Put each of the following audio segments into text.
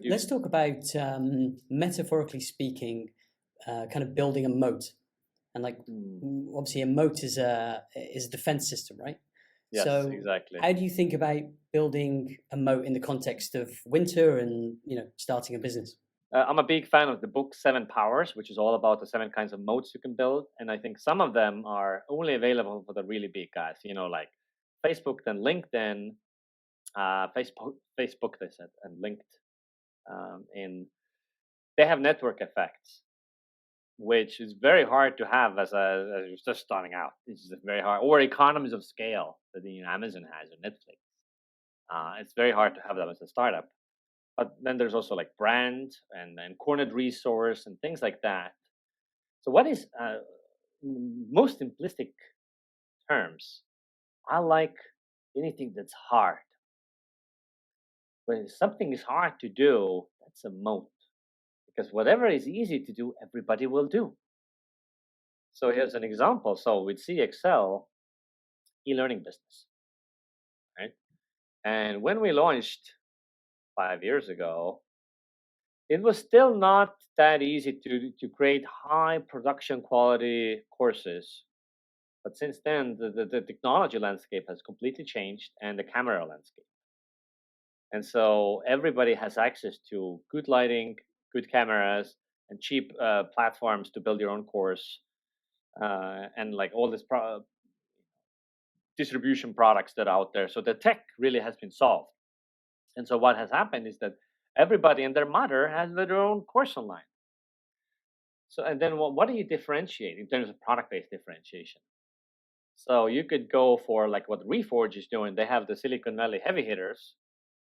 you? Let's talk about, metaphorically speaking, kind of building a moat. And like, obviously, a moat is a defense system, right? Yes, So exactly. how do you think about building a moat in the context of Wynter and starting a business? I'm a big fan of the book Seven Powers, which is all about the 7 kinds of moats you can build, and I think some of them are only available for the really big guys. Like Facebook, then LinkedIn, Facebook, they said, and linked. They have network effects, which is very hard to have as you're just starting out. It's just very hard, or economies of scale that Amazon has or Netflix. It's very hard to have them as a startup. But then there's also like brand and cornered resource and things like that. So what is most simplistic terms? I like anything that's hard. When something is hard to do, that's a moat. Because whatever is easy to do, everybody will do. So here's an example. So with CXL, e-learning business, right? And when we launched 5 years ago, it was still not that easy to create high production quality courses. But since then, the technology landscape has completely changed, and the camera landscape. And so everybody has access to good lighting, good cameras, and cheap platforms to build your own course, and like all this distribution products that are out there. So the tech really has been solved. And so what has happened is that everybody and their mother has their own course online. So, and then what do you differentiate in terms of product-based differentiation? So you could go for like what Reforge is doing. They have the Silicon Valley heavy hitters,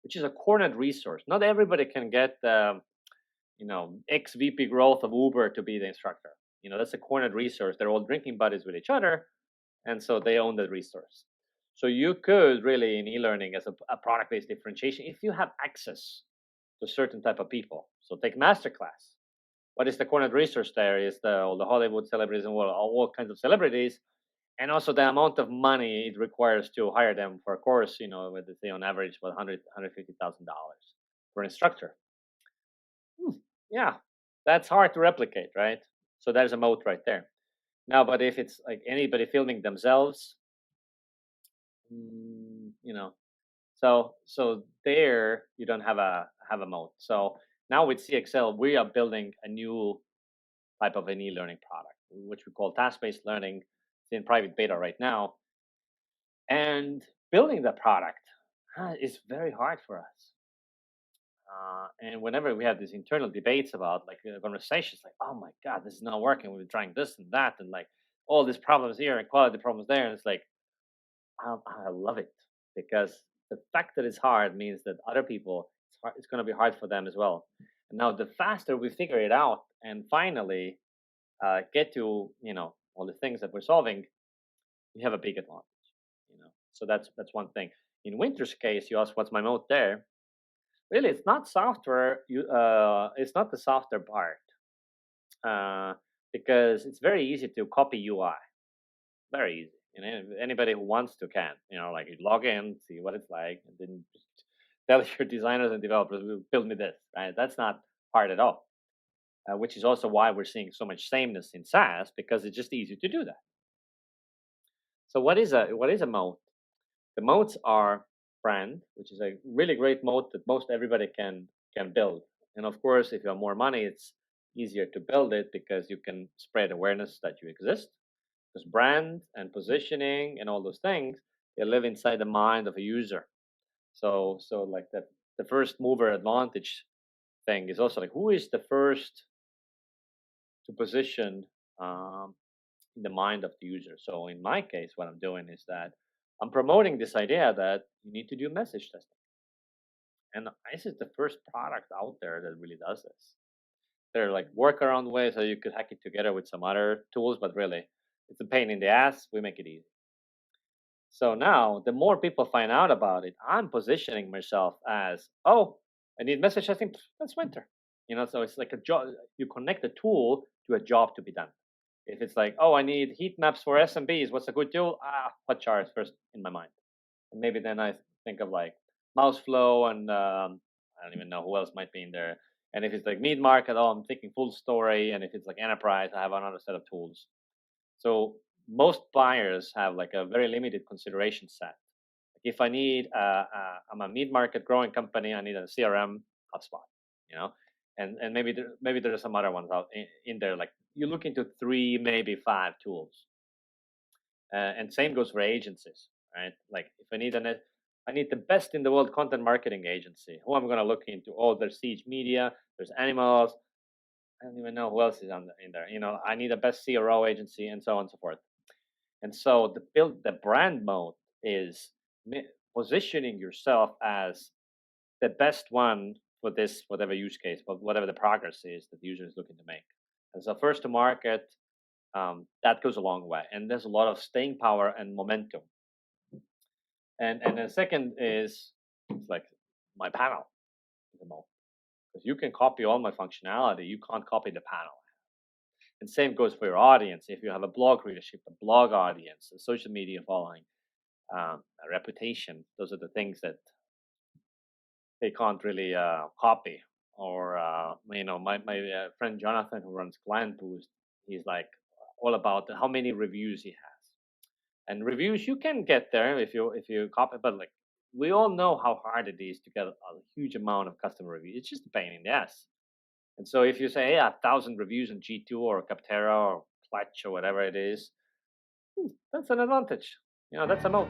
which is a cornered resource. Not everybody can get ex-VP growth of Uber to be the instructor. That's a cornered resource. They're all drinking buddies with each other, and so they own the resource. So you could really in e-learning as a product-based differentiation if you have access to a certain type of people. So take masterclass. What is the cornered resource there? Is all the Hollywood celebrities and all kinds of celebrities, and also the amount of money it requires to hire them for a course. With they say on average about $150,000 for an instructor. Yeah, that's hard to replicate, right? So there's a moat right there. Now, but if it's like anybody filming themselves, so there you don't have a moat. So now with CXL, we are building a new type of an e-learning product, which we call task-based learning. It's in private beta right now, and building the product is very hard for us. And whenever we have these internal debates about like conversations, like, oh my God, this is not working. We've been trying this and that, and like all these problems here and quality problems there, and it's like, I love it because the fact that it's hard means that other people, it's going to be hard for them as well. And now the faster we figure it out and finally get to all the things that we're solving, we have a big advantage. So that's one thing. In Wynter's case, you asked what's my moat there. Really, it's not software. It's not the software part because it's very easy to copy UI. Very easy. Anybody who wants to can. Like you log in, see what it's like, and then just tell your designers and developers, build me this. Right? That's not hard at all. Which is also why we're seeing so much sameness in SaaS, because it's just easy to do that. So what is a moat? The moats are brand, which is a really great moat that most everybody can build. And of course, if you have more money, it's easier to build it because you can spread awareness that you exist. Because brand and positioning and all those things, they live inside the mind of a user. So like the first mover advantage thing is also like, who is the first to position in the mind of the user? So in my case, what I'm doing is that I'm promoting this idea that you need to do message testing. And this is the first product out there that really does this. There are like workaround ways that you could hack it together with some other tools, but really it's a pain in the ass. We make it easy. So now the more people find out about it, I'm positioning myself as, oh, I need message testing. That's Wynter. So it's like a job. You connect the tool to a job to be done. If it's like, oh, I need heat maps for SMBs, what's a good tool? Hotjar is first in my mind. And maybe then I think of like mouse flow and I don't even know who else might be in there. And if it's like mid-market, oh, I'm thinking full story. And if it's like enterprise, I have another set of tools. So most buyers have like a very limited consideration set. Like if I need, I'm a mid-market growing company, I need a CRM, HubSpot, you know, and maybe there are some other ones out in there. Like you look into 3, maybe 5 tools, and same goes for agencies, right? Like if I need the best in the world content marketing agency. Who I'm gonna look into? Oh, there's Siege Media, there's Animals. I don't even know who else is in there. You know, I need the best CRO agency, and so on and so forth. And so the brand mode is positioning yourself as the best one for this whatever use case, but whatever the progress is that the user is looking to make. And so first to market, that goes a long way, and there's a lot of staying power and momentum. And the second is it's like my panel, because you can copy all my functionality, you can't copy the panel. And same goes for your audience. If you have a blog readership, a blog audience, a social media following, a reputation, those are the things that they can't really copy. Or you know, my friend Jonathan, who runs Client Boost, he's like all about how many reviews he has. And reviews you can get there if you copy, but like we all know how hard it is to get a huge amount of customer reviews. It's just a pain in the ass. And so if you say, hey, I have 1,000 reviews on G2 or Capterra or Clutch or whatever it is, that's an advantage. You know, that's a moat.